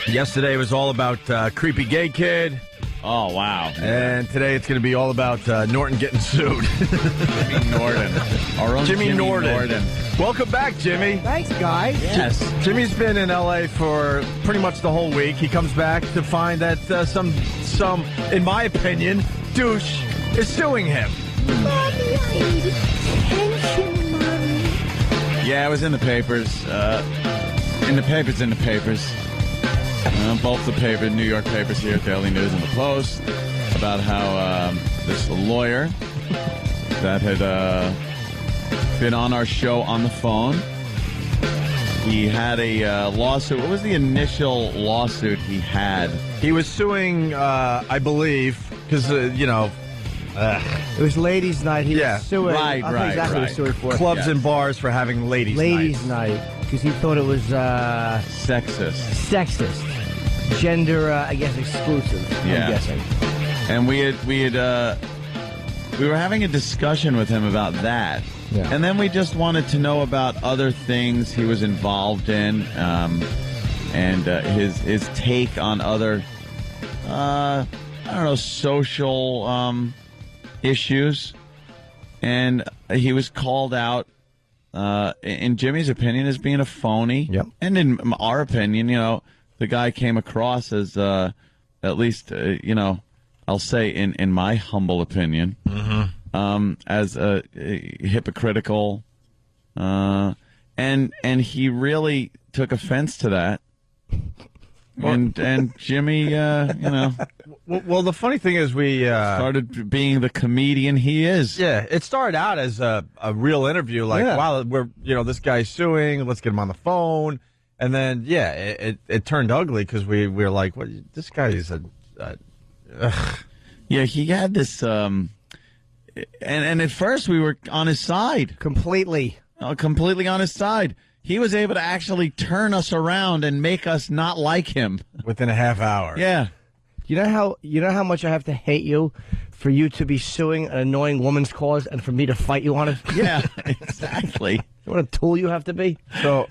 Yesterday was all about creepy gay kid. Oh, wow. And today it's going to be all about Norton getting sued. Jimmy Norton. Our own Jimmy Norton. Welcome back, Jimmy. Thanks, guys. Yes. Jimmy's been in L.A. for pretty much the whole week. He comes back to find that some, in my opinion, douche is suing him. Mommy, I need attention, Mommy. Yeah, it was in the papers. In the papers. Both the paper, New York papers here, Daily News and the Post, about how this lawyer that had been on our show on the phone, he had a lawsuit. What was the initial lawsuit he had? He was suing, I believe, because, It was ladies' night. He was suing. Right, I know exactly what he was suing for. clubs and bars for having ladies' night. Because he thought it was Sexist. sexist. Gender, I guess, exclusive. Yeah. I'm guessing. And we were having a discussion with him about that. Yeah. And then we just wanted to know about other things he was involved in, and his take on other, social issues. And he was called out, in Jimmy's opinion, as being a phony. Yep. And in our opinion, the guy came across as, at least, I'll say in my humble opinion, as hypocritical, and he really took offense to that. And Jimmy, Well, the funny thing is we started being the comedian he is. Yeah, it started out as a real interview, like, wow, we're this guy's suing, let's get him on the phone. And then, it turned ugly because we were like, "What? This guy is Yeah, he had this, and at first we were on his side. Completely. Completely on his side. He was able to actually turn us around and make us not like him. within a half hour." Yeah. You know how much I have to hate you for you to be suing an annoying woman's cause and for me to fight you on it? Yeah, exactly. You know what a tool you have to be? So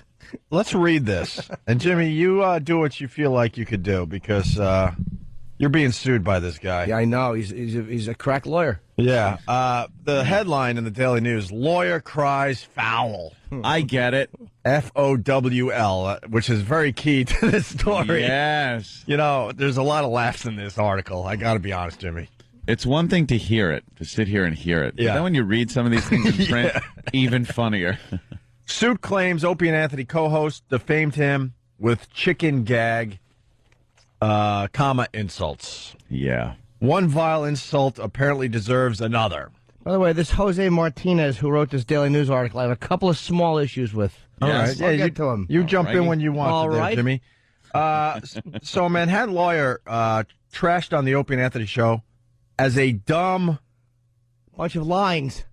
let's read this. And Jimmy, you do what you feel like you could do because you're being sued by this guy. Yeah, I know. He's a crack lawyer. Yeah. The headline in the Daily News: "Lawyer cries foul." I get it. FOWL, which is very key to this story. Yes. There's a lot of laughs in this article. I got to be honest, Jimmy. It's one thing to hear it, to sit here and hear it. Yeah. But then when you read some of these things in print, even funnier. Suit claims Opie and Anthony co-host defamed him with chicken gag, insults. Yeah. One vile insult apparently deserves another. By the way, this Jose Martinez, who wrote this Daily News article, I have a couple of small issues with. All Yes. right. I'll get to him. You jump in when you want All to there, right. Jimmy. So a Manhattan lawyer trashed on the Opie and Anthony show as a dumb Bunch of lines.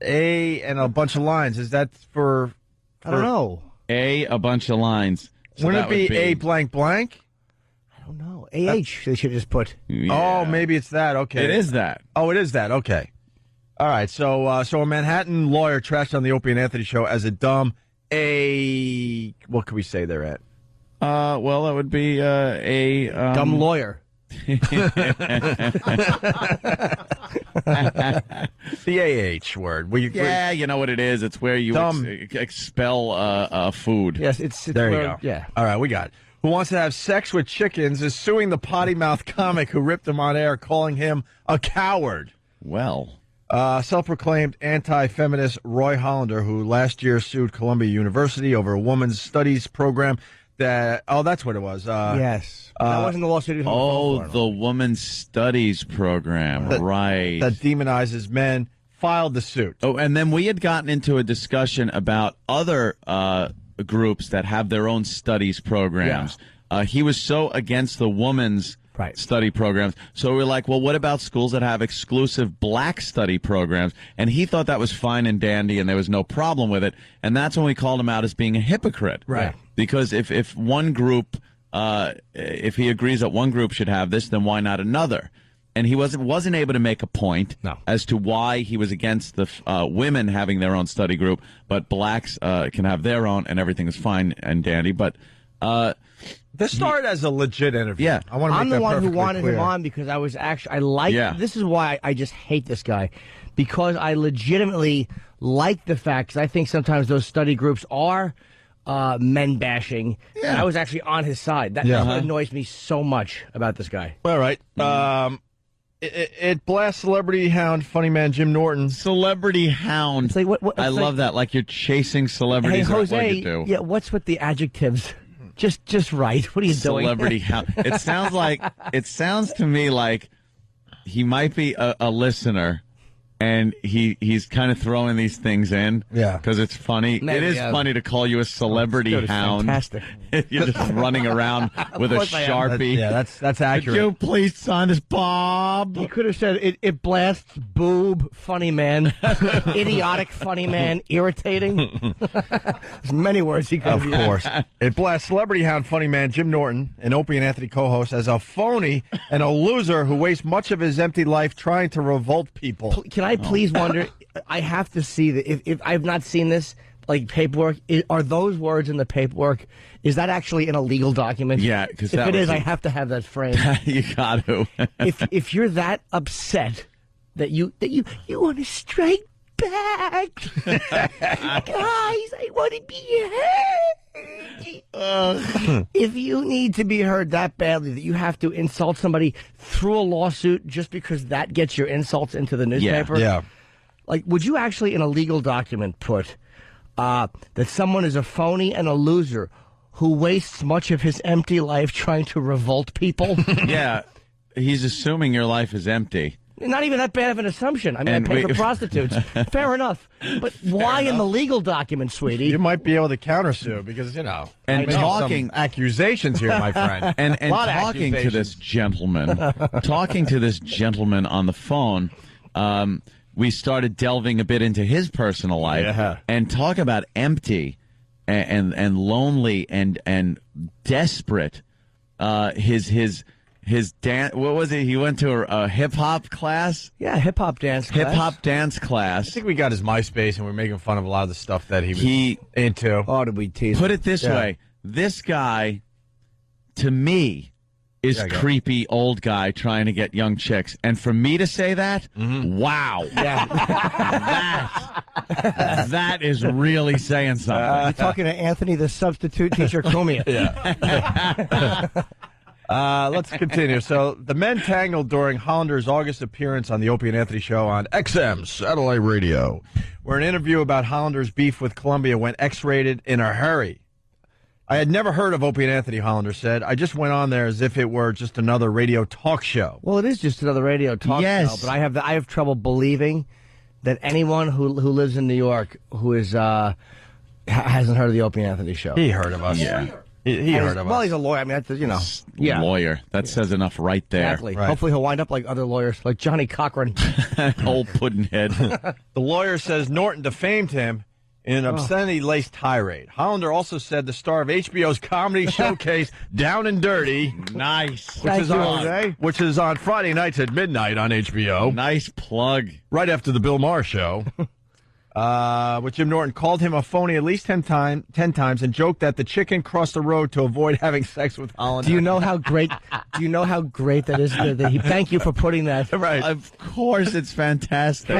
and a bunch of lines. Is that for I don't know. A bunch of lines. So wouldn't that it would be a blank blank? I don't know. AH, they should just put. Yeah. Oh, maybe it's that. Okay. It is that. Oh, it is that. Okay. All right. So a Manhattan lawyer trashed on the Opie and Anthony show as a dumb what can we say they're at? Well, that would be a... Dumb lawyer. The AH word. Yeah, you know what it is. It's where you expel food. Yes, it's There you where- go. Yeah. All right, we got it. Who wants to have sex with chickens is suing the potty mouth comic who ripped him on air, calling him a coward. Well... Self-proclaimed anti-feminist Roy Hollander, who last year sued Columbia University over a women's studies program that's what it was. Yes. That wasn't the lawsuit. the Women's Studies program, right. That demonizes men, filed the suit. Oh, and then we had gotten into a discussion about other groups that have their own studies programs. He was so against the women's study programs. So we're like, well, what about schools that have exclusive black study programs? And he thought that was fine and dandy and there was no problem with it. And that's when we called him out as being a hypocrite. Right. Because if one group, if he agrees that one group should have this, then why not another? And he wasn't able to make a point as to why he was against the women having their own study group, but blacks can have their own and everything is fine and dandy. But This started as a legit interview. Yeah. I want to make I'm the that one who perfectly wanted clear. him on because I was actually, I like, this is why I just hate this guy. Because I legitimately like the fact, because I think sometimes those study groups are men bashing. Yeah. And I was actually on his side. That's what annoys me so much about this guy. All right. It blasts celebrity hound funny man Jim Norton. Celebrity hound. It's like, I love that. Like you're chasing celebrities. Hey, What Jose, you do. yeah, what's with the adjectives? Just right. What are you doing? Celebrity hound. It sounds to me like he might be a listener. And he's kind of throwing these things in, because it's funny. Maybe, it is funny to call you a celebrity hound. Fantastic. You're just running around with a Sharpie. That's accurate. Could you please sign this, Bob? He could have said it blasts boob funny man, idiotic funny man, irritating. There's many words he could have used. Of course. It blasts celebrity hound funny man Jim Norton, an Opie and Anthony co-host, as a phony and a loser who wastes much of his empty life trying to revolt people. Can I please wonder? I have to see that. If I've not seen this, like paperwork, are those words in the paperwork? Is that actually in a legal document? Yeah, because if it is, I have to have that framed. You got to. if you're that upset that you want to strike back, guys, I want to be heard. If you need to be heard that badly that you have to insult somebody through a lawsuit just because that gets your insults into the newspaper, Yeah. like, would you actually in a legal document put that someone is a phony and a loser who wastes much of his empty life trying to revolt people? Yeah, he's assuming your life is empty. Not even that bad of an assumption. I mean, And I pay for prostitutes. Fair enough. But why in the legal document, sweetie? You might be able to countersue because, And talking accusations here, my friend. And talking to this gentleman on the phone, we started delving a bit into his personal life and talk about empty and lonely and desperate. His dance, what was it? He went to a hip-hop class? Yeah, hip-hop dance class. Hip-hop dance class. I think we got his MySpace and we're making fun of a lot of the stuff that he was into. Oh, did we tease Put it this way. This guy, to me, is creepy old guy trying to get young chicks. And for me to say that, wow. Yeah. That is really saying something. You're talking to Anthony, the substitute teacher, Cumia. Let's continue. So the men tangled during Hollander's August appearance on the Opie and Anthony show on XM Satellite Radio, where an interview about Hollander's beef with Columbia went X-rated in a hurry. I had never heard of Opie and Anthony, Hollander said. I just went on there as if it were just another radio talk show. Well, it is just another radio talk show, but I have trouble believing that anyone who lives in New York who is hasn't heard of the Opie and Anthony show. He heard of us. Yeah. He heard of us. Well, he's a lawyer. I mean, that's, Lawyer. That says enough right there. Exactly. Right. Hopefully he'll wind up like other lawyers, like Johnny Cochran. Old Puddinhead. The lawyer says Norton defamed him in an obscenity-laced tirade. Hollander also said the star of HBO's comedy showcase, Down and Dirty, Nice. which is on Friday nights at midnight on HBO, Nice plug. right after the Bill Maher show. With Jim Norton called him a phony at least 10 times and joked that the chicken crossed the road to avoid having sex with Hollander. Do you know how great that is? Thank you for putting that. Right. Of course, it's fantastic.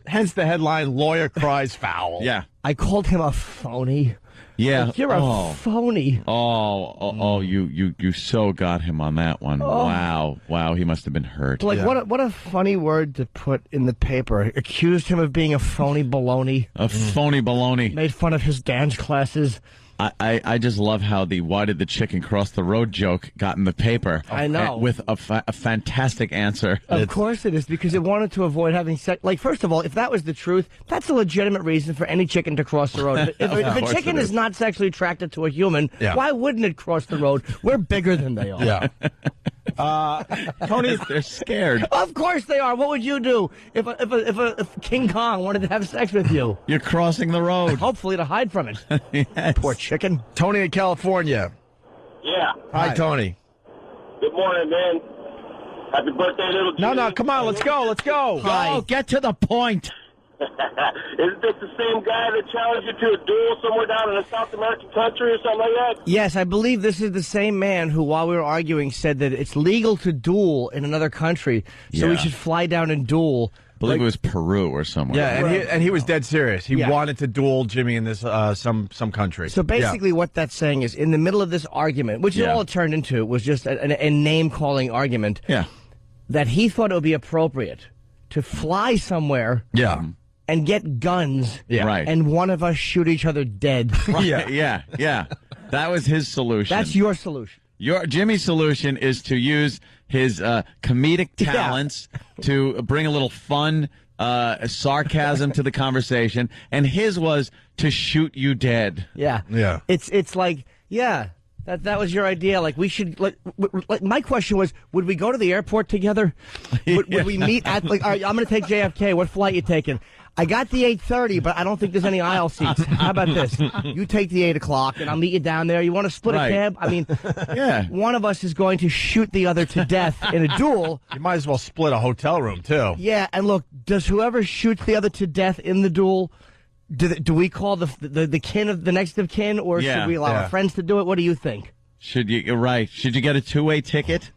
Hence the headline, Lawyer Cries Foul. Yeah. I called him a phony. Yeah. Like, you're a phony. You so got him on that one. Wow. He must have been hurt. Like, what a funny word to put in the paper. Accused him of being a phony baloney. A phony baloney. Made fun of his dance classes. I just love how the "why did the chicken cross the road" joke got in the paper. I know. With a fantastic answer. Of course it is, because it wanted to avoid having sex. Like, first of all, if that was the truth, that's a legitimate reason for any chicken to cross the road. If a chicken is not sexually attracted to a human, why wouldn't it cross the road? We're bigger than they are. Yeah. Tony, they're scared. Of course they are. What would you do if King Kong wanted to have sex with you? You're crossing the road. Hopefully to hide from it. Yes. Poor chicken. Tony in California. Yeah. Hi, Tony. Good morning, man. Happy birthday, little Jimmy. No, come on, let's go. Oh, get to the point. Isn't this the same guy that challenged you to a duel somewhere down in a South American country or something like that? Yes, I believe this is the same man who, while we were arguing, said that it's legal to duel in another country, so we should fly down and duel. I believe it was Peru or somewhere. Yeah, and he was dead serious. He wanted to duel Jimmy in this some country. So basically what that's saying is, in the middle of this argument, which is all it turned into, was just a name-calling argument, that he thought it would be appropriate to fly somewhere and get guns, and one of us shoot each other dead. Yeah. That was his solution. That's your solution. Jimmy's solution is to use his comedic talents to bring a little fun, sarcasm to the conversation, and his was to shoot you dead. Yeah. It's like, that was your idea. Like, we should, like my question was, would we go to the airport together? Would we meet at, like, all right, I'm going to take JFK. What flight you taking? I got the 8:30, but I don't think there's any aisle seats. How about this? You take the 8 o'clock, and I'll meet you down there. You want to split a cab? I mean, one of us is going to shoot the other to death in a duel. You might as well split a hotel room, too. Yeah, and look, does whoever shoots the other to death in the duel, do we call the kin of the next of kin, or should we allow our friends to do it? What do you think? Should you get a two-way ticket?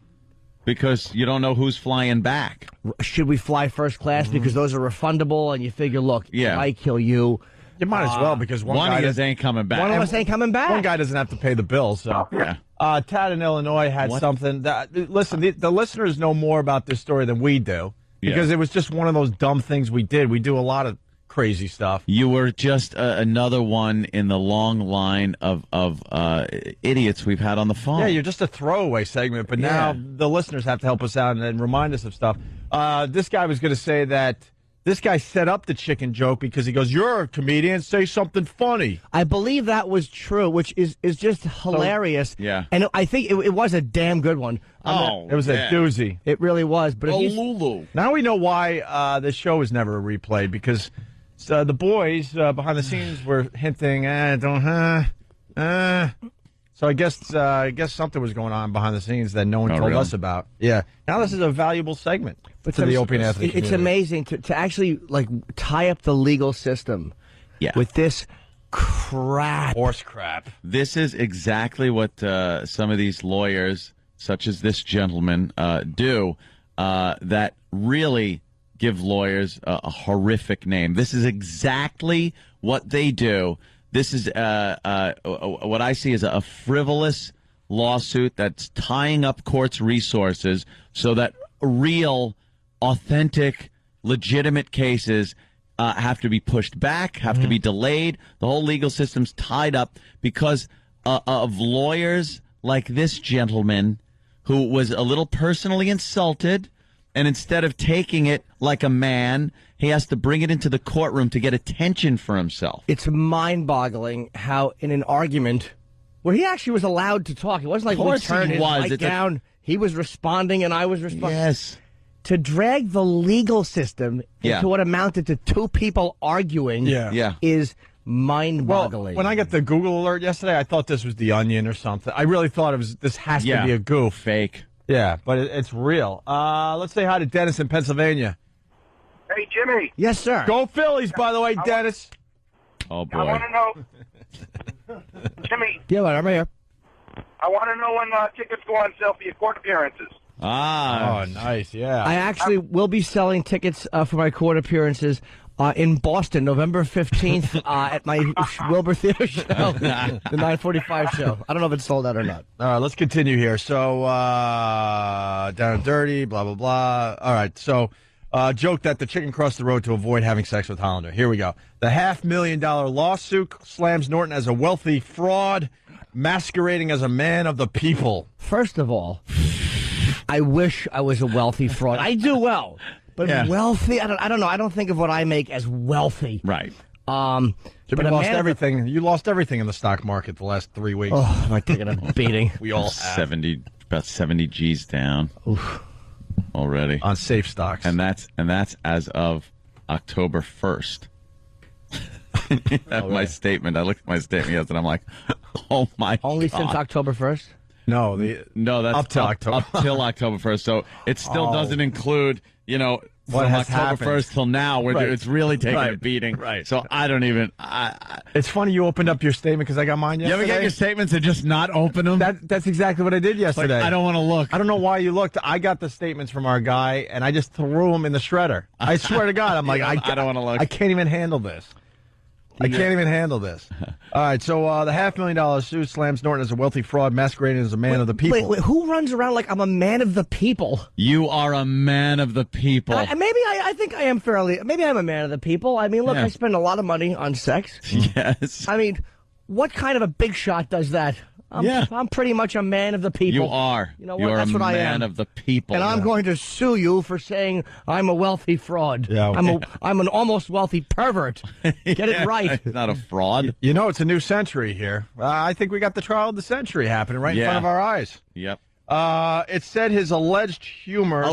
Because you don't know who's flying back. Should we fly first class because those are refundable, and you figure, look, if I kill you, you might as well, because one of guy us ain't coming back. One of us ain't coming back. One guy doesn't have to pay the bill. So Tad in Illinois had something. Listen, the listeners know more about this story than we do, because it was just one of those dumb things we did. We do a lot of crazy stuff. You were just another one in the long line of idiots we've had on the phone. Yeah, you're just a throwaway segment, but now the listeners have to help us out and remind us of stuff. This guy was going to say that this guy set up the chicken joke because he goes, "You're a comedian, say something funny." I believe that was true, which is just hilarious. So, and I think it was a damn good one. It was a doozy. It really was. But Lulu. Now we know why this show was never replayed, because the boys behind the scenes were hinting, So I guess something was going on behind the scenes that no one told us about. Yeah. Now this is a valuable segment to the Opie and Anthony community. It's amazing to actually tie up the legal system with this crap. Horse crap. This is exactly what some of these lawyers, such as this gentleman, do that really give lawyers a horrific name. This is exactly what they do. This is what I see as a frivolous lawsuit that's tying up courts' resources so that real, authentic, legitimate cases have to be pushed back, have to be delayed. The whole legal system's tied up because of lawyers like this gentleman who was a little personally insulted, and instead of taking it like a man, he has to bring it into the courtroom to get attention for himself. It's mind-boggling how in an argument where he actually was allowed to talk, it wasn't like we turned his mic down. He was responding and I was responding. Yes. To drag the legal system into what amounted to two people arguing is mind-boggling. Well, when I got the Google alert yesterday, I thought this was The Onion or something. I really thought this has to be a goof. Fake. Yeah, but it's real. Let's say hi to Dennis in Pennsylvania. Hey, Jimmy. Yes, sir. Go Phillies, by the way, Dennis. Oh, boy. I want to know, Jimmy. Yeah, I'm right here. I want to know when tickets go on sale for your court appearances. Ah. Oh, nice, yeah. I actually will be selling tickets for my court appearances in Boston, November 15th, at my Wilbur Theater show, the 9:45 show. I don't know if it's sold out or not. All right, let's continue here. So, down and dirty, blah, blah, blah. All right, so joke that the chicken crossed the road to avoid having sex with Hollander. Here we go. The $500,000 lawsuit slams Norton as a wealthy fraud, masquerading as a man of the people. First of all, I wish I was a wealthy fraud. I do well. But wealthy, I don't know. I don't think of what I make as wealthy. Right. Jimmy lost everything. You lost everything in the stock market the last 3 weeks. Oh, am I taking a beating? We all have. About 70 G's down. Oof. Already. On safe stocks. And that's as of October 1st. My statement. I looked at my statement yesterday and I'm like, oh my Only God. since October 1st? No, that's up till October. Up till October 1st. So it still doesn't include, what from has October happened. 1st till now, where it's really taking a beating. Right. So I don't even. It's funny you opened up your statement because I got mine yesterday. You ever get your statements and just not open them? That's exactly what I did yesterday. I don't want to look. I don't know why you looked. I got the statements from our guy, and I just threw them in the shredder. I swear to God, I'm like, I don't want to look. I can't even handle this. I can't even handle this. All right, so the $500,000 suit slams Norton as a wealthy fraud masquerading as a man of the people. Wait, who runs around like I'm a man of the people? You are a man of the people. Maybe I think I am maybe I'm a man of the people. I mean, look, I spend a lot of money on sex. Yes. I mean, what kind of a big shot does that? I'm pretty much a man of the people. You are. You know what? You're That's what I am. a man of the people. And I'm going to sue you for saying I'm a wealthy fraud. Yeah. I'm an almost wealthy pervert. Get it right. Not a fraud. It's a new century here. I think we got the trial of the century happening right in front of our eyes. Yep. It said his alleged humor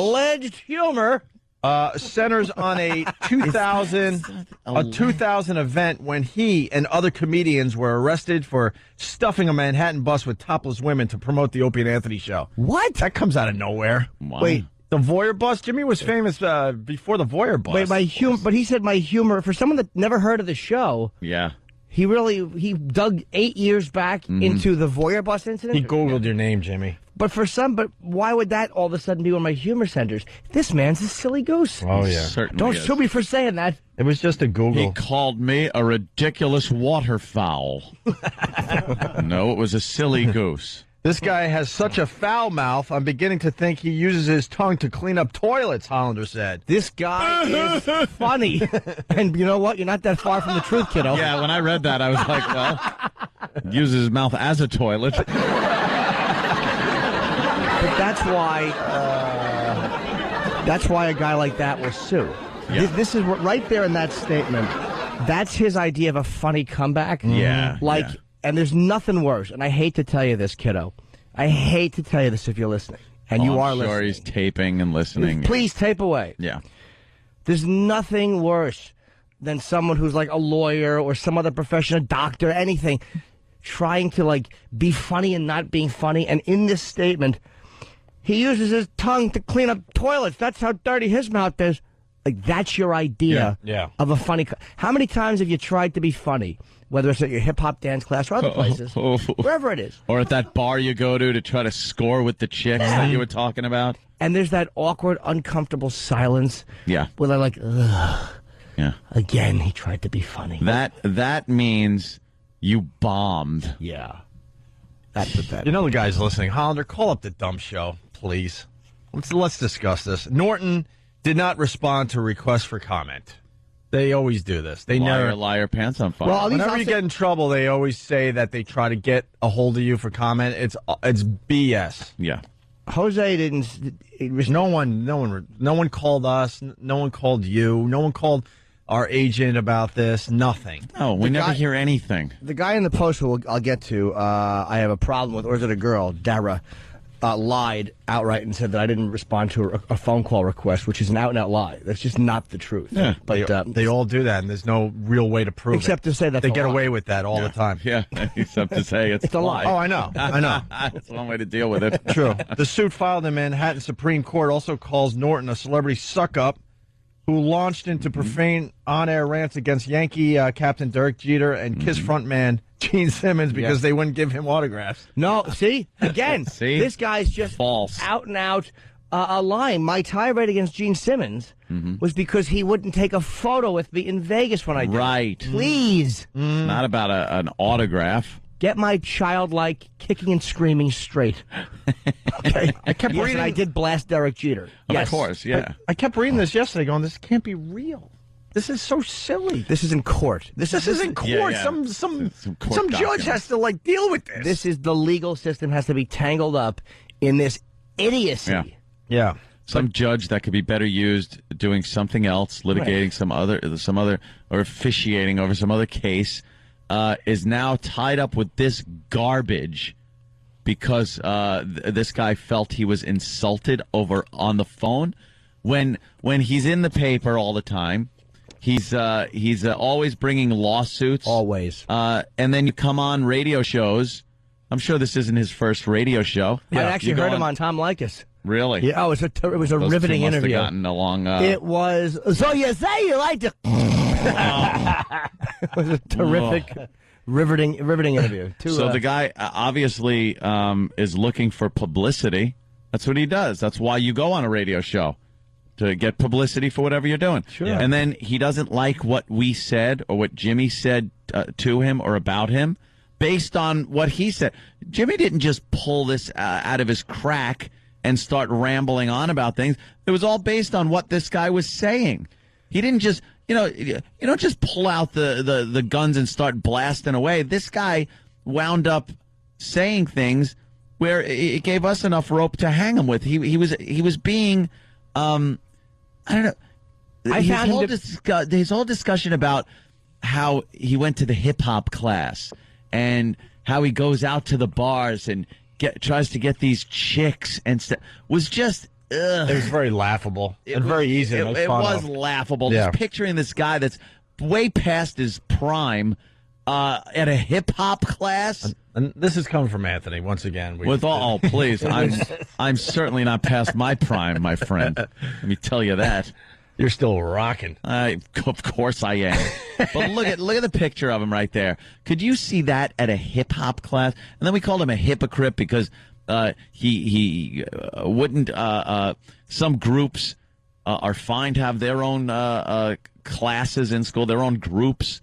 centers on a 2000 event when he and other comedians were arrested for stuffing a Manhattan bus with topless women to promote the Opie and Anthony show. What? That comes out of nowhere. Wow. Wait. The voyeur bus? Jimmy was famous before the voyeur bus. Wait, but he said my humor, for someone that never heard of the show, Yeah. he dug 8 years back into the voyeur bus incident. He Googled your name, Jimmy. But why would that all of a sudden be one of my humor centers? This man's a silly goose. Oh, yeah. Certainly Don't is. sue me for saying that. It was just a Google. He called me a ridiculous waterfowl. No, it was a silly goose. This guy has such a foul mouth, I'm beginning to think he uses his tongue to clean up toilets, Hollander said. This guy is funny. And you know what? You're not that far from the truth, kiddo. Yeah, when I read that, I was like, well, uses his mouth as a toilet. But that's why a guy like that will sue. Yeah. This is what, right there in that statement. That's his idea of a funny comeback. Yeah. And there's nothing worse. And I hate to tell you this, kiddo. I hate to tell you this if you're listening. And you are I'm sure listening. he's taping and listening. Please tape away. Yeah. There's nothing worse than someone who's like a lawyer or some other profession, a doctor, anything, trying to be funny and not being funny. And in this statement, he uses his tongue to clean up toilets. That's how dirty his mouth is. That's your idea of a funny. How many times have you tried to be funny? Whether it's at your hip-hop dance class or other places, wherever it is. Or at that bar you go to try to score with the chicks that you were talking about. And there's that awkward, uncomfortable silence. Yeah. Where they're like, ugh. Yeah. Again, he tried to be funny. That means you bombed. Yeah. That's pathetic. You know the guys listening. Hollander, call up the dumb show, please. Let's discuss this. Norton did not respond to requests for comment. They always do this. They never Liar, pants on fire. Well, whenever you get in trouble, they always say that they try to get a hold of you for comment. It's BS. Yeah. Jose didn't. No one called us. No one called you. No one called our agent about this. Nothing. No, we never hear anything. The guy in the post who I'll get to, I have a problem with, or is it a girl, Dara, lied outright and said that I didn't respond to a phone call request, which is an out-and-out lie. That's just not the truth. Yeah, but they all do that, and there's no real way to prove it. Except to say that they get away with that all the time. Yeah, except to say it's a lie. Oh, I know. That's one way to deal with it. True. The suit filed in Manhattan Supreme Court also calls Norton a celebrity suck-up who launched into profane on-air rants against Yankee captain Derek Jeter and Kiss frontman Gene Simmons because they wouldn't give him autographs. No, see? Again, See? this guy's just False. out and out lying. My tirade against Gene Simmons was because he wouldn't take a photo with me in Vegas when I did. Right. Please. Not about an autograph. Get my childlike kicking and screaming straight. Okay. I kept Yes, reading. and I did blast Derek Jeter. Yes. Of course, yeah. I kept reading this yesterday going, this can't be real. This is so silly. This is in court. This is in court. Yeah, yeah. Some court judge documents. has to deal with this. This is the legal system has to be tangled up in this idiocy. Yeah. Yeah. Some judge that could be better used doing something else, litigating some other, or officiating over some other case, is now tied up with this garbage because this guy felt he was insulted over on the phone when he's in the paper all the time. He's always bringing lawsuits. Always. And then you come on radio shows I'm sure this isn't his first radio show. I actually heard him on Tom Leykis. Really? Yeah, it was a Those riveting two must interview. Have gotten along. It was. So you say you like to. It was a terrific, riveting interview. So the guy obviously is looking for publicity. That's what he does. That's why you go on a radio show, to get publicity for whatever you're doing. Sure. And then he doesn't like what we said or what Jimmy said to him or about him based on what he said. Jimmy didn't just pull this out of his crack and start rambling on about things. It was all based on what this guy was saying. He didn't just, you don't just pull out the guns and start blasting away. This guy wound up saying things where it gave us enough rope to hang him with. He was being, I don't know. His whole discussion about how he went to the hip hop class and how he goes out to the bars and tries to get these chicks and stuff was just. Ugh. It was very laughable and very easy. It was laughable. Yeah. Just picturing this guy that's way past his prime at a hip hop class. And this is coming from Anthony once again. Please, I'm certainly not past my prime, my friend. Let me tell you that. You're still rocking. Of course I am. But look at the picture of him right there. Could you see that at a hip hop class? And then we called him a hypocrite because he wouldn't. Some groups are fine to have their own classes in school, their own groups,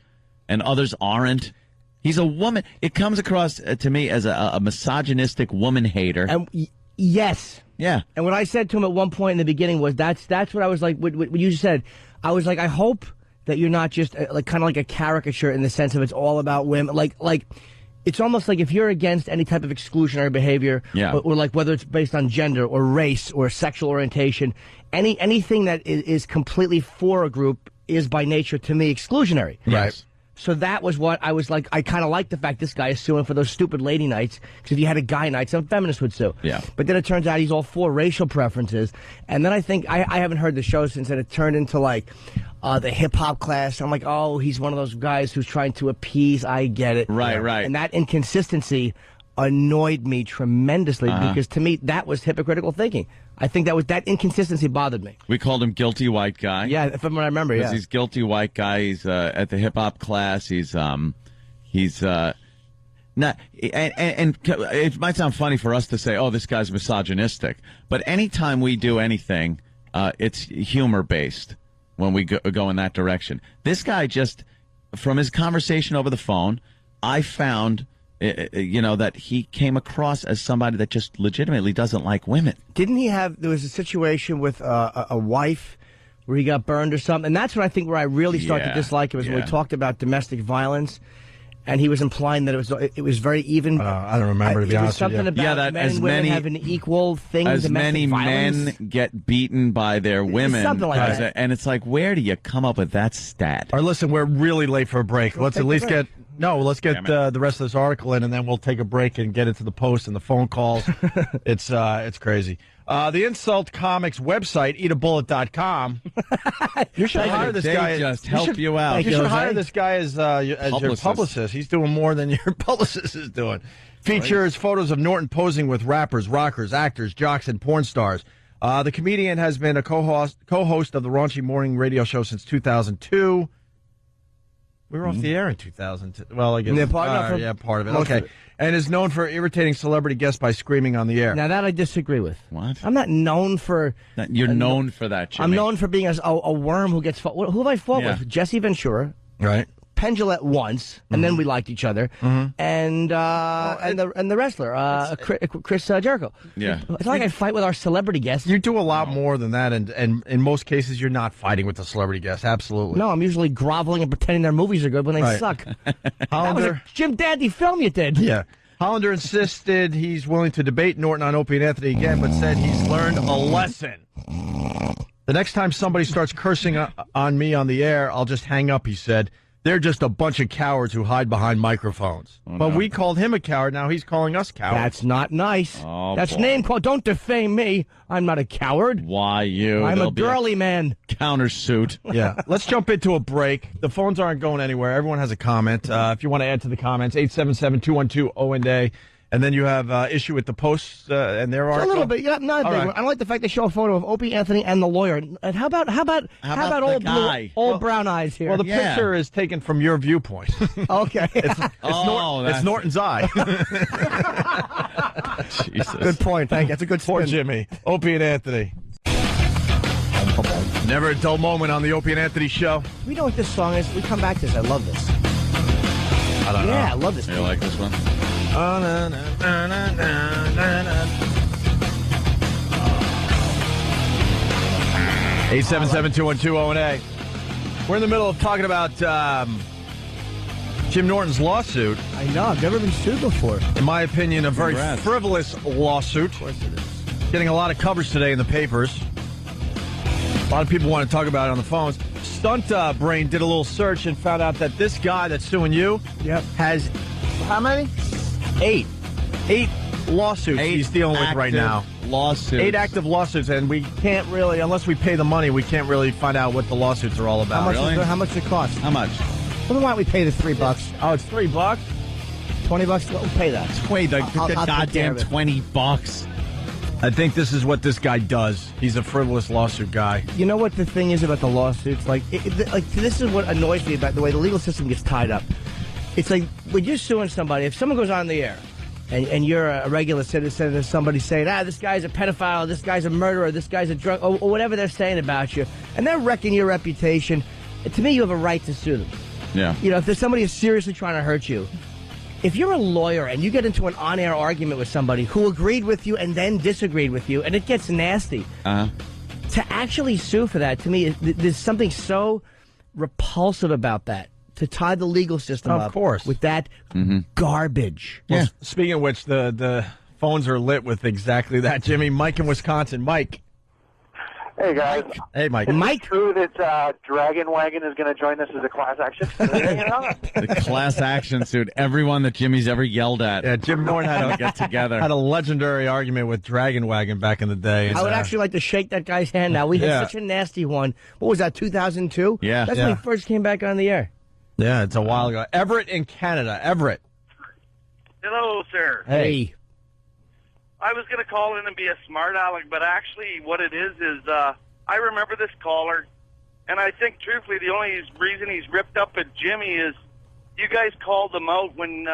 and others aren't. He's a woman. It comes across to me as a misogynistic woman hater. And yes. Yeah. And what I said to him at one point in the beginning was that's what I was like. What you said, I was like, I hope that you're not just like kind of like a caricature in the sense of it's all about women. Like it's almost like if you're against any type of exclusionary behavior, or like whether it's based on gender or race or sexual orientation, anything that is completely for a group is by nature to me exclusionary. Right. So that was what I was like. I kind of like the fact this guy is suing for those stupid lady nights, because if you had a guy night, some feminists would sue. Yeah. But then it turns out he's all for racial preferences. And then I think, I haven't heard the show since, and it turned into like the hip-hop class. I'm like, oh, he's one of those guys who's trying to appease. I get it. Right, right. And that inconsistency annoyed me tremendously, because to me, that was hypocritical thinking. I think that inconsistency bothered me. We called him guilty white guy. Yeah, from what I remember, yeah. He's guilty white guy. He's at the hip hop class. He's not. And it might sound funny for us to say, "Oh, this guy's misogynistic," but anytime we do anything, it's humor based. When we go in that direction, this guy just, from his conversation over the phone, I found. That he came across as somebody that just legitimately doesn't like women. Didn't he there was a situation with a wife where he got burned or something? And that's when I think where I really started to dislike him was when we talked about domestic violence, and he was implying that it was very even. I don't remember, to be honest with you. Something about that men and women have an equal thing. As many violence. men get beaten by their women. Something like that. And it's like, where do you come up with that stat? All right, listen, we're really late for a break. Let's at least get... No, let's get the rest of this article in, and then we'll take a break and get into the post and the phone calls. It's crazy. The Insult Comics website, eatabullet.com. You should hire this guy. Just help you out. You should hire this guy as your publicist. He's doing more than your publicist is doing. Features photos of Norton posing with rappers, rockers, actors, jocks, and porn stars. The comedian has been a co-host of the raunchy morning radio show since 2002. We were off the air in 2002. Well, I guess. Part of it. Okay. And is known for irritating celebrity guests by screaming on the air. Now, that I disagree with. What? I'm not known for... You're known for that, Jimmy. I'm known for being a worm who gets fought. Who have I fought with? Jesse Ventura. Right. Penn Jillette once, and then we liked each other, and the wrestler Chris Jericho. Yeah, it's not like I fight with our celebrity guests. You do a lot more than that, and in most cases, you're not fighting with the celebrity guests. Absolutely. No, I'm usually groveling and pretending their movies are good when they suck. That was a Jim Dandy film you did. Yeah. Hollander insisted he's willing to debate Norton on Opie and Anthony again, but said he's learned a lesson. The next time somebody starts cursing on me on the air, I'll just hang up, he said. They're just a bunch of cowards who hide behind microphones. But we called him a coward. Now he's calling us cowards. That's not nice. That's boy. Name call. Don't defame me. I'm not a coward. Why you? I'm a girly man. Countersuit. Yeah. Let's jump into a break. The phones aren't going anywhere. Everyone has a comment. If you want to add to the comments, 877-212-ONDAY. And then you have issue with the Post and their article. A little bit, yeah, not a big one. I don't like the fact they show a photo of Opie, Anthony, and the lawyer. And how about old brown eyes here? Well, the picture is taken from your viewpoint. Okay, it's Norton's eye. Jesus. Good point. Thank you. That's a good spin. Poor Jimmy, Opie and Anthony. Never a dull moment on the Opie and Anthony show. We know what this song is. We come back to this. I love this. I don't know. Yeah, I love this. You like this one? 877-212-0-A. We're in the middle of talking about Jim Norton's lawsuit. I know. I've never been sued before. In my opinion, a very frivolous lawsuit. Of course it is. Getting a lot of coverage today in the papers. A lot of people want to talk about it on the phones. Stunt Brain did a little search and found out that this guy that's suing you has how many? 8 lawsuits he's dealing with right now. 8 active lawsuits, and we can't really, unless we pay the money, we can't really find out what the lawsuits are all about. How much does it cost? How much? Well, then why don't we pay the $3? Oh, it's $3? $20? We'll pay that. Wait, the goddamn $20. I think this is what this guy does. He's a frivolous lawsuit guy. You know what the thing is about the lawsuits? Like this is what annoys me about the way the legal system gets tied up. It's like when you're suing somebody, if someone goes on the air and you're a regular citizen and somebody saying, this guy's a pedophile, this guy's a murderer, this guy's a drunk, or whatever they're saying about you, and they're wrecking your reputation, to me, you have a right to sue them. Yeah. You know, if there's somebody who's seriously trying to hurt you, if you're a lawyer and you get into an on-air argument with somebody who agreed with you and then disagreed with you, and it gets nasty, to actually sue for that, to me, there's something so repulsive about that. To tie the legal system up with that garbage. Well, speaking of which, the phones are lit with exactly that. Jimmy, Mike in Wisconsin. Mike. Hey, guys. Hey, Mike. Is it true that Dragon Wagon is going to join us as a class action? The class action suit. Everyone that Jimmy's ever yelled at. Yeah, Jim Norton had a legendary argument with Dragon Wagon back in the day. I would actually like to shake that guy's hand now. We had such a nasty one. What was that, 2002? Yeah. That's when he first came back on the air. Yeah, it's a while ago. Everett in Canada. Everett. Hello, sir. Hey. I was going to call in and be a smart aleck, but actually what it is I remember this caller, and I think, truthfully, the only reason he's ripped up at Jimmy is you guys called him out when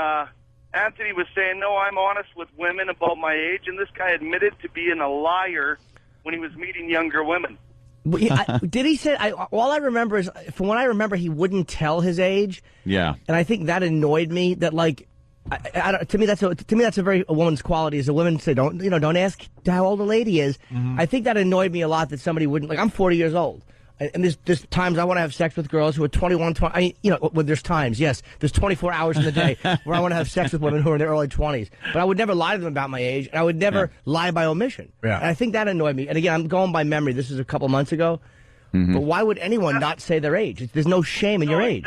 Anthony was saying, no, I'm honest with women about my age, and this guy admitted to being a liar when he was meeting younger women. Did he say? All I remember is, from what I remember, he wouldn't tell his age. Yeah, and I think that annoyed me. That to me that's a very a woman's quality. Is a woman say don't ask how old a lady is. I think that annoyed me a lot that somebody wouldn't. Like, I'm 40 years old. And there's times I want to have sex with girls who are 21, 20. Well, there's times, yes. There's 24 hours in the day where I want to have sex with women who are in their early 20s. But I would never lie to them about my age, and I would never lie by omission. Yeah. And I think that annoyed me. And again, I'm going by memory. This is a couple months ago. But why would anyone not say their age? There's no shame in your age.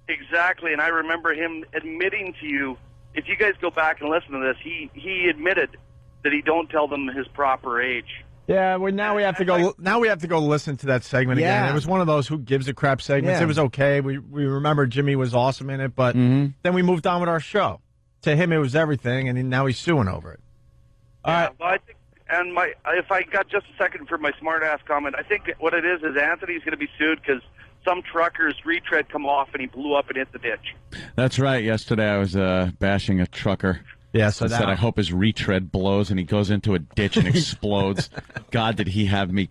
Exactly. And I remember him admitting to you, if you guys go back and listen to this, he admitted that he don't tell them his proper age. Yeah, well, now we have to go. Now we have to go listen to that segment again. It was one of those "who gives a crap" segments. It was okay. We remember Jimmy was awesome in it, but then we moved on with our show. To him, it was everything, and now he's suing over it. All right. Well, I think, if I got just a second for my smart-ass comment, I think what it is Anthony's going to be sued because some trucker's retread come off and he blew up and hit the ditch. That's right. Yesterday I was bashing a trucker. Yeah, so said I hope his retread blows and he goes into a ditch and explodes. God, did he have me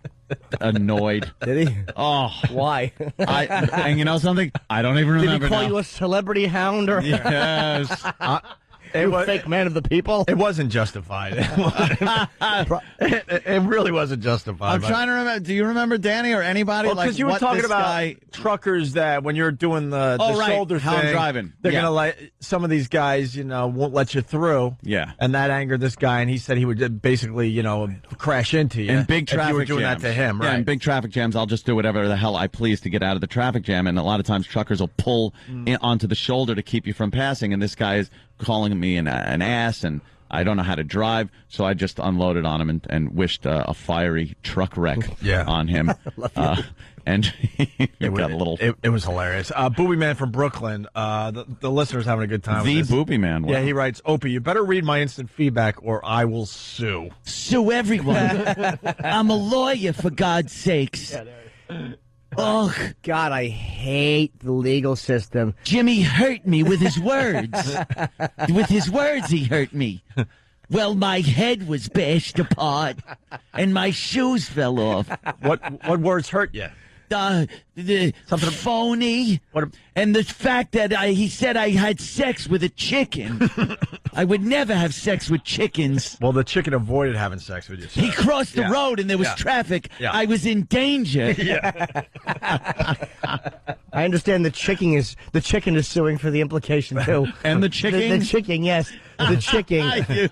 annoyed? Did he? Oh, why? And you know something? I don't even remember. Did he call now. you a celebrity hound or? Yes. It was fake man of the people. It wasn't justified. It really wasn't justified. I'm trying to remember. Do you remember Danny or anybody? Well, because you were talking about truckers that when you're doing the shoulder how thing, I'm driving, they're gonna some of these guys, won't let you through. Yeah, and that angered this guy, and he said he would basically, crash into you. In big traffic you were doing jams. that to him, right? Yeah, in big traffic jams, I'll just do whatever the hell I please to get out of the traffic jam, and a lot of times truckers will pull onto the shoulder to keep you from passing, and this guy is calling me an ass, and I don't know how to drive, so I just unloaded on him and wished a fiery truck wreck on him. And it got a little. It was hilarious. Booby Man from Brooklyn. The listener's having a good time. The with this. Booby Man. Wow. Yeah, he writes, Opie, you better read my instant feedback or I will sue. Sue everyone. I'm a lawyer, for God's sakes. Oh, God, I hate the legal system. Jimmy hurt me with his words. With his words, he hurt me. Well, my head was bashed apart, and my shoes fell off. What words hurt you? The phony, and the fact that he said I had sex with a chicken. I would never have sex with chickens. Well, the chicken avoided having sex with you. He crossed the road and there was traffic. I was in danger. I understand the chicken is suing for the implication too. And the chicken? The chicken, yes. The chicken.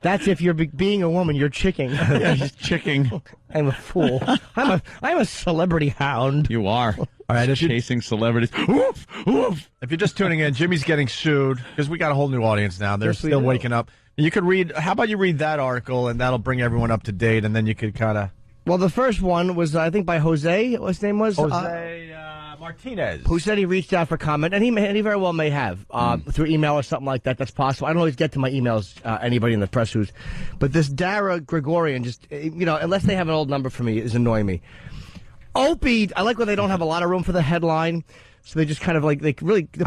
That's if you're being a woman, you're chicking. Yeah, he's chicking. I'm a fool. I'm a celebrity hound. You are. All right, chasing celebrities. Woof, woof. If you're just tuning in, Jimmy's getting sued because we got a whole new audience now. They're still waking up. You could read. How about you read that article, and that'll bring everyone up to date, and then you could kind of. Well, the first one was, I think, by Jose. What his name was? Jose Martinez. Who said he reached out for comment, and he very well may have, through email or something like that. That's possible. I don't always get to my emails, anybody in the press who's. But this Dara Gregorian, just, unless they have an old number for me, is annoying me. Opie, I like when they don't have a lot of room for the headline. So they just kind of the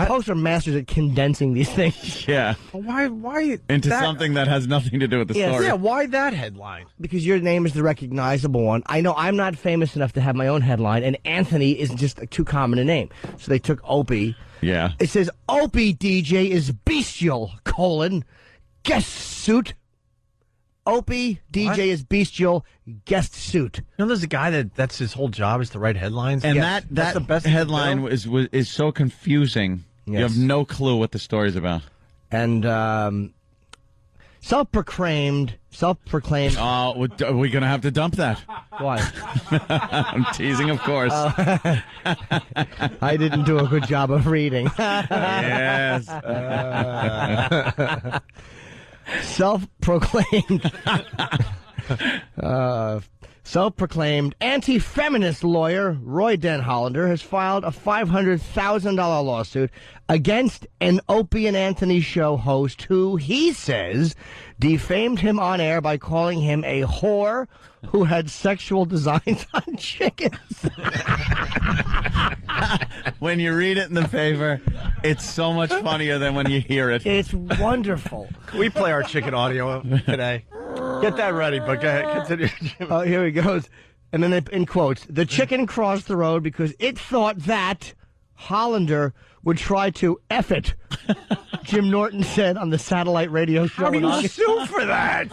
posts are masters at condensing these things. Yeah. Why into something that has nothing to do with the story. Yeah, why that headline? Because your name is the recognizable one. I know I'm not famous enough to have my own headline, and Anthony is just too common a name. So they took Opie. Yeah. It says, Opie DJ is bestial, guest suit. Opie DJ is bestial, guest suit. There's a guy that's his whole job is to write headlines. And yes, that's the best headline is so confusing. Yes. You have no clue what the story's about. And self-proclaimed. Oh, are we going to have to dump that? Why? I'm teasing, of course. I didn't do a good job of reading. Yes. Self-proclaimed anti-feminist lawyer Roy Den Hollander has filed a $500,000 lawsuit against an Opie and Anthony show host who, he says, defamed him on air by calling him a whore who had sexual designs on chickens. When you read it in the paper, it's so much funnier than when you hear it. It's wonderful. Can we play our chicken audio today? Get that ready, but go ahead. Continue. Oh, here he goes. And then in quotes, the chicken crossed the road because it thought that Hollander would try to F it. Jim Norton said on the satellite radio show. How do you sue for that?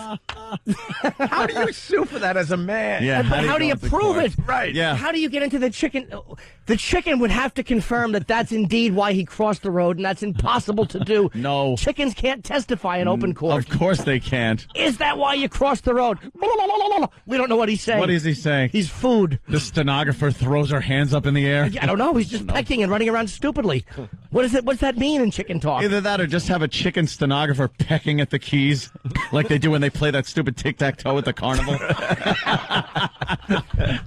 How do you sue for that as a man? Yeah, but how do you prove it? Right. Yeah. How do you get into the chicken? The chicken would have to confirm that that's indeed why he crossed the road, and that's impossible to do. No. Chickens can't testify in open court. Of course they can't. Is that why you crossed the road? We don't know what he's saying. What is he saying? He's food. The stenographer throws her hands up in the air. I don't know. He's just pecking and running around stupidly. What is it? What's that mean in chicken talk? Either that or just have a chicken stenographer pecking at the keys like they do when they play that stupid tic-tac-toe at the carnival.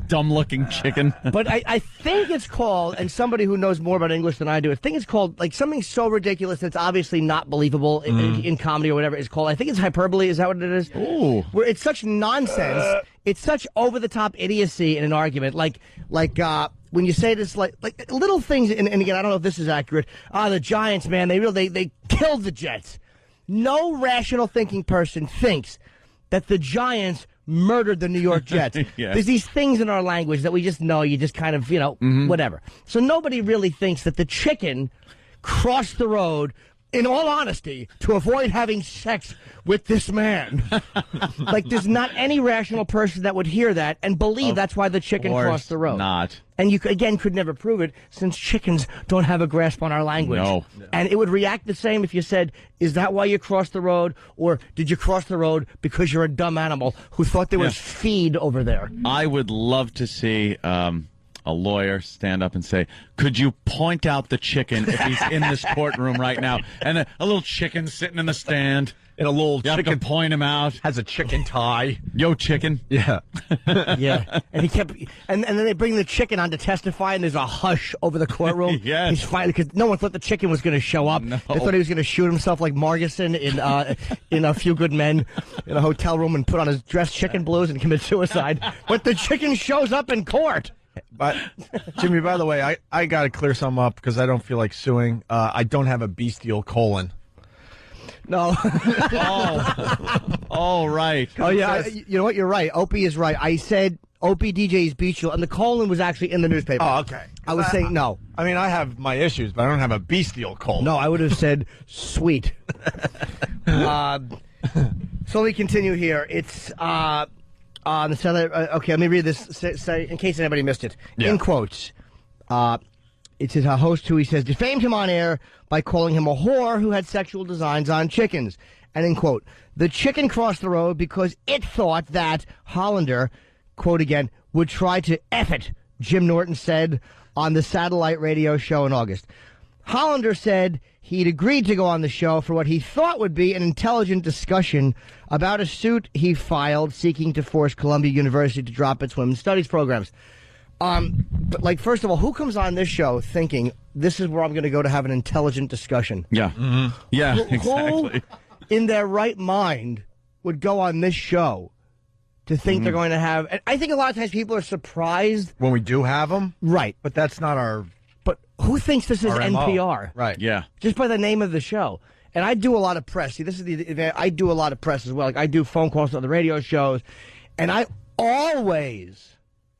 Dumb-looking chicken. But I think it's called, and somebody who knows more about English than I do, I think it's called, like, something so ridiculous that's obviously not believable in comedy or whatever it's called. I think it's hyperbole. Is that what it is? Ooh. Where it's such nonsense. It's such over-the-top idiocy in an argument. Like when you say this, like little things, and again, I don't know if this is accurate. The Giants, man, they killed the Jets. No rational thinking person thinks that the Giants murdered the New York Jets. Yes. There's these things in our language that we just know, you just kind of, whatever. So nobody really thinks that the chicken crossed the road, in all honesty, to avoid having sex with this man. Like, there's not any rational person that would hear that and believe that's why the chicken crossed the road. Not. And you, again, could never prove it since chickens don't have a grasp on our language. No. And it would react the same if you said, is that why you crossed the road? Or did you cross the road because you're a dumb animal who thought there was feed over there? I would love to see a lawyer stand up and say, could you point out the chicken if he's in this courtroom right now? And a little chicken sitting in the stand. in a little You chicken. have to point him out. Has a chicken tie. Yo, chicken. Yeah. Yeah, and he kept, and then they bring the chicken on to testify, and there's a hush over the courtroom. Yes. He's finally, because no one thought the chicken was going to show up. No. They thought he was going to shoot himself like Margison in A Few Good Men in a hotel room and put on his dressed chicken blues and commit suicide. But the chicken shows up in court. But, Jimmy, by the way, I got to clear some up because I don't feel like suing. I don't have a bestial colon. No. Oh, right. Oh, yeah. You know what? You're right. Opie is right. I said Opie DJ's bestial, and the colon was actually in the newspaper. Oh, okay. I was saying no. I mean, I have my issues, but I don't have a bestial colon. No, I would have said sweet. So let me continue here. It's on the Southern. Okay, let me read this say, in case anybody missed it. Yeah. In quotes. It's his host who he says defamed him on air by calling him a whore who had sexual designs on chickens. And in quote, the chicken crossed the road because it thought that Hollander, quote again, would try to F it, Jim Norton said on the satellite radio show in August. Hollander said he'd agreed to go on the show for what he thought would be an intelligent discussion about a suit he filed seeking to force Columbia University to drop its women's studies programs. But like, first of all, who comes on this show thinking this is where I'm going to go to have an intelligent discussion? Yeah. Mm-hmm. Yeah, Who exactly. in their right mind would go on this show to think they're going to have? And I think a lot of times people are surprised. When we do have them? Right. But that's not our... But who thinks this is our MO. NPR? Right. Yeah. Just by the name of the show. And I do a lot of press. See, this is the I do a lot of press as well. Like, I do phone calls to other radio shows, and I always...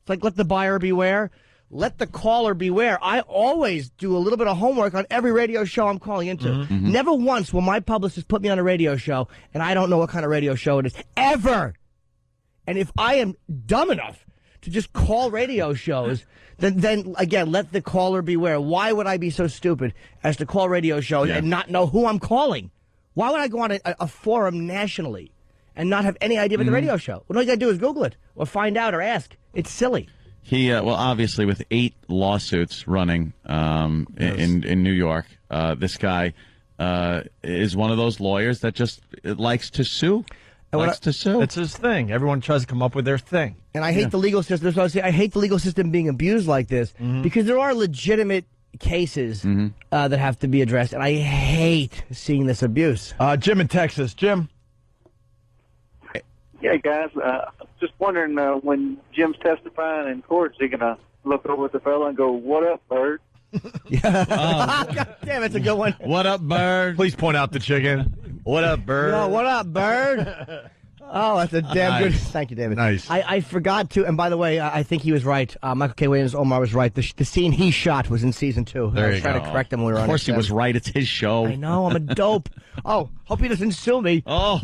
It's like, let the buyer beware, let the caller beware. I always do a little bit of homework on every radio show I'm calling into. Mm-hmm. Never once will my publicist put me on a radio show, and I don't know what kind of radio show it is. Ever! And if I am dumb enough to just call radio shows, then again, let the caller beware. Why would I be so stupid as to call radio shows and not know who I'm calling? Why would I go on a forum nationally and not have any idea about the radio show? What all you got to do is Google it or find out or ask. It's silly. He, well, obviously, with 8 lawsuits running in New York, this guy is one of those lawyers that just likes to sue. It's his thing. Everyone tries to come up with their thing. And I hate the legal system. That's what I say. I hate the legal system being abused like this because there are legitimate cases that have to be addressed, and I hate seeing this abuse. Jim in Texas. Jim. Yeah, guys, just wondering when Jim's testifying in court, is he going to look over at the fellow and go, "What up, bird?" God damn, it's a good one. What up, bird? Please point out the chicken. What up, bird? No, what up, bird? Oh, that's a damn good. Thank you, David. Nice. I forgot to, and by the way, I think he was right. Michael K. Williams, Omar was right. The scene he shot was in season 2. There I was you trying go. to correct him when we were on. Of course, he was right. It's his show. I know, I'm a dope. Oh, hope he doesn't sue me. Oh,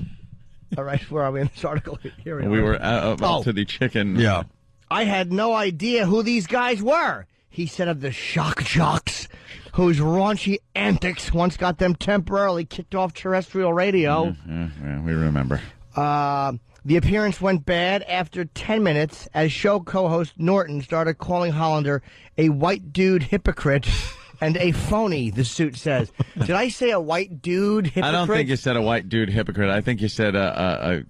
All right, where are we in this article? Here we are. we were up to the chicken. Yeah. I had no idea who these guys were, he said of the shock jocks, whose raunchy antics once got them temporarily kicked off terrestrial radio. Yeah, we remember. The appearance went bad after 10 minutes as show co-host Norton started calling Hollander a white dude hypocrite and a phony, the suit says. Did I say a white dude hypocrite? I don't think you said a white dude hypocrite. I think you said a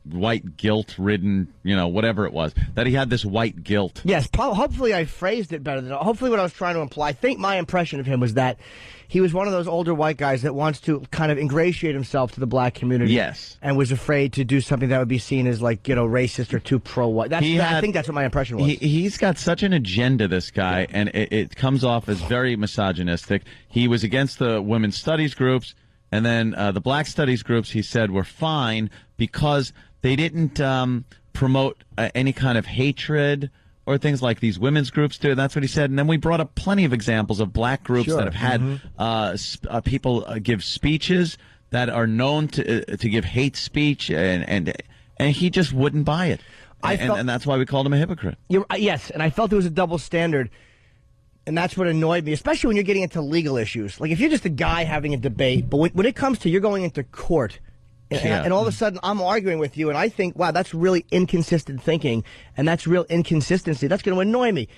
white guilt-ridden, whatever it was, that he had this white guilt. Yes, hopefully I phrased it better than hopefully what I was trying to imply. I think my impression of him was that he was one of those older white guys that wants to kind of ingratiate himself to the black community. Yes. And was afraid to do something that would be seen as like, racist or too pro-white. I think that's what my impression was. He's got such an agenda, this guy, and it comes off as very misogynistic. He was against the women's studies groups, and then the black studies groups, he said, were fine because they didn't promote any kind of hatred or things like these women's groups do. That's what he said. And then we brought up plenty of examples of black groups that have had people give speeches that are known to give hate speech, and he just wouldn't buy it. And that's why we called him a hypocrite. Yes, and I felt there was a double standard, and that's what annoyed me, especially when you're getting into legal issues. Like if you're just a guy having a debate, but when it comes to you're going into court, and all of a sudden I'm arguing with you, and I think, wow, that's really inconsistent thinking, and that's real inconsistency. That's going to annoy me.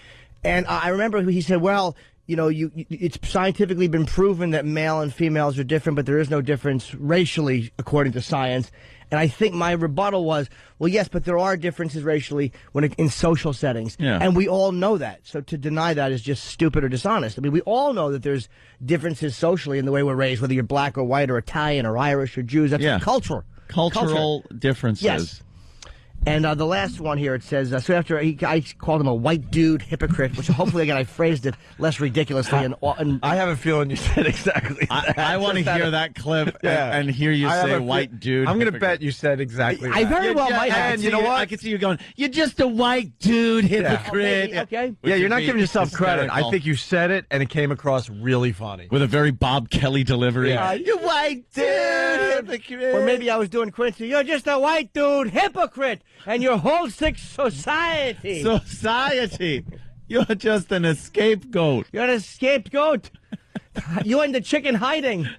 And I remember he said, well, it's scientifically been proven that male and females are different, but there is no difference racially according to science. And I think my rebuttal was, well, yes, but there are differences racially in social settings. Yeah. And we all know that. So to deny that is just stupid or dishonest. I mean, we all know that there's differences socially in the way we're raised, whether you're black or white or Italian or Irish or Jews. That's cultural differences. Yes. And the last one here, it says, so after I called him a white dude hypocrite, which hopefully, again, I phrased it less ridiculously. And I have a feeling you said exactly that. I want to hear that clip and hear you say white dude. I'm going to bet you said exactly that. I very well might have. And you know what? I can see you going, you're just a white dude hypocrite. Yeah. Okay. Yeah, you're not giving yourself credit. I think you said it, and it came across really funny. With a very Bob Kelly delivery. Yeah. You white dude hypocrite. Or maybe I was doing Quincy. You're just a white dude hypocrite, and your whole sick society. Society. You're just an scapegoat. You're an scapegoat. You and the chicken hiding.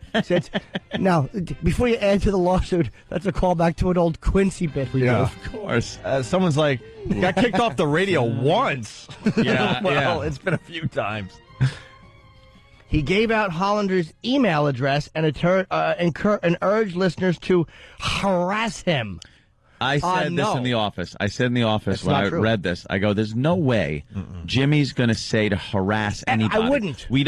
Now, before you add to the lawsuit, that's a callback to an old Quincy bit we did. Of course. Someone's like, got kicked off the radio once. Yeah, well, it's been a few times. He gave out Hollander's email address and urged listeners to harass him. I said this in the office. That's when I true. read this. I go, there's no way Jimmy's going to say to harass anybody. I wouldn't. We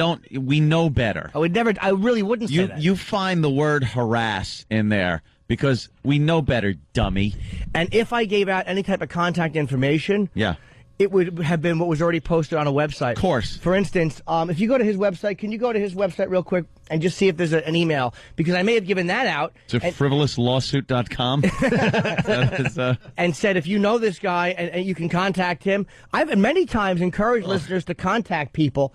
know better. I really wouldn't say that. You find the word harass in there because we know better, dummy. And if I gave out any type of contact information, it would have been what was already posted on a website. Of course. For instance, if you go to his website, can you go to his website real quick and just see if there's an email? Because I may have given that out. It's frivolousLawsuit.com. And said, if you know this guy and you can contact him. I've many times encouraged listeners to contact people.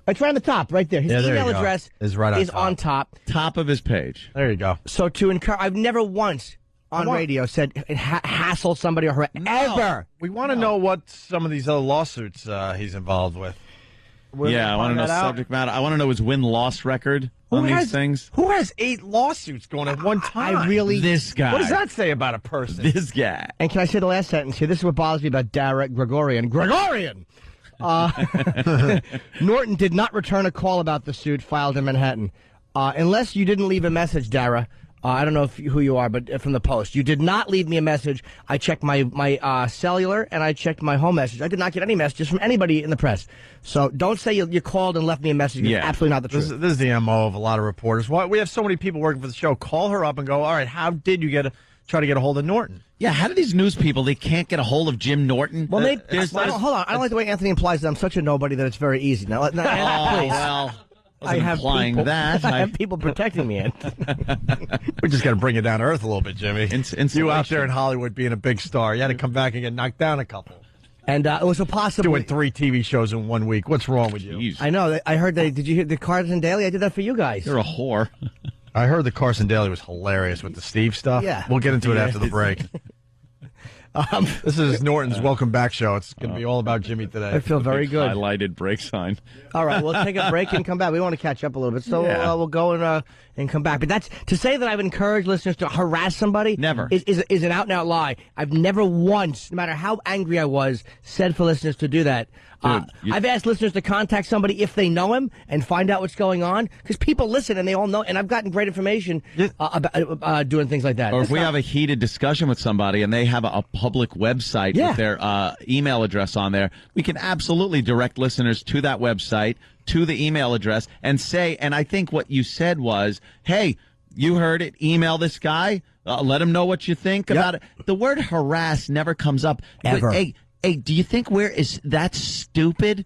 It's right on the top, right there. His email address is right on top. Top of his page. There you go. So to encourage, I've never once on radio said hassle somebody or ever. We want to know what some of these other lawsuits he's involved with. I want to know subject matter. I want to know his win-loss record on these things. Who has 8 lawsuits going at one time? This guy. What does that say about a person? This guy. And can I say the last sentence here? This is what bothers me about Dara Gregorian. Norton did not return a call about the suit filed in Manhattan. Unless you didn't leave a message, Dara. I don't know who you are, but from the Post. You did not leave me a message. I checked my cellular, and I checked my home message. I did not get any messages from anybody in the press. So don't say you called and left me a message. It's absolutely not the truth. This is the MO of a lot of reporters. We have so many people working for the show. Call her up and go, all right, how did you try to get a hold of Norton? Yeah, how do these news people, they can't get a hold of Jim Norton? Well, hold on. I don't like the way Anthony implies that I'm such a nobody that it's very easy. Now, please. Well... I have people protecting me. We just got to bring you down to earth a little bit, Jimmy. You out there in Hollywood being a big star. You had to come back and get knocked down a couple. And it was a possible doing 3 TV shows in 1 week. What's wrong with you? I know. I heard did you hear the Carson Daly? I did that for you guys. You're a whore. I heard the Carson Daly was hilarious with the Steve stuff. Yeah. We'll get into it after the break. This is Norton's Welcome Back show. It's going to be all about Jimmy today. I feel very good. Highlighted break sign. All right, we'll take a break and come back. We want to catch up a little bit, so we'll go and come back. But that's to say that I've encouraged listeners to harass somebody. Never is an out and out lie. I've never once, no matter how angry I was, said for listeners to do that. I've asked listeners to contact somebody if they know him and find out what's going on, because people listen and they all know. And I've gotten great information about doing things like that. Or if we have a heated discussion with somebody and they have a public website with their email address on there, we can absolutely direct listeners to that website, to the email address, and say, and I think what you said was, hey, you heard it, email this guy, let him know what you think about it. The word harass never comes up. Ever. But, hey, do you think is that stupid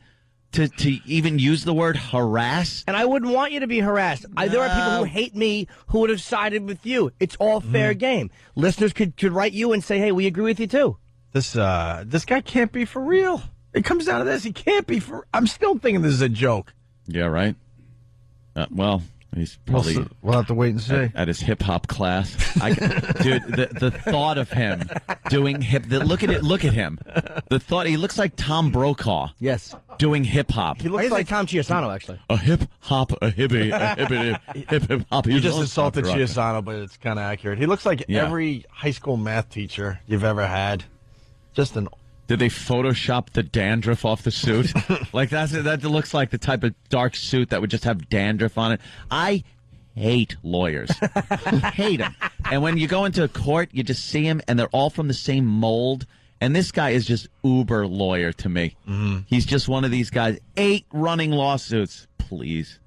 to even use the word harass? And I wouldn't want you to be harassed. There are people who hate me who would have sided with you. It's all fair game. Listeners could write you and say, hey, we agree with you too. This guy can't be for real. It comes down to this. He can't be for... I'm still thinking this is a joke. Yeah, right? Well... He's probably we'll have to wait and see. At his hip hop class. Dude, the thought of him doing look at him. The thought, he looks like Tom Brokaw. Yes. Doing hip hop. He looks like Tom Chiasano, actually. A hip hop, a hippie, hip hop. You just insulted Chiasano, but it's kind of accurate. He looks like every high school math teacher you've ever had. Just an Did they Photoshop the dandruff off the suit? Like that looks like the type of dark suit that would just have dandruff on it. I hate lawyers. Hate them. And when you go into a court, you just see them, and they're all from the same mold. And this guy is just uber lawyer to me. He's just one of these guys. 8 running lawsuits. Please.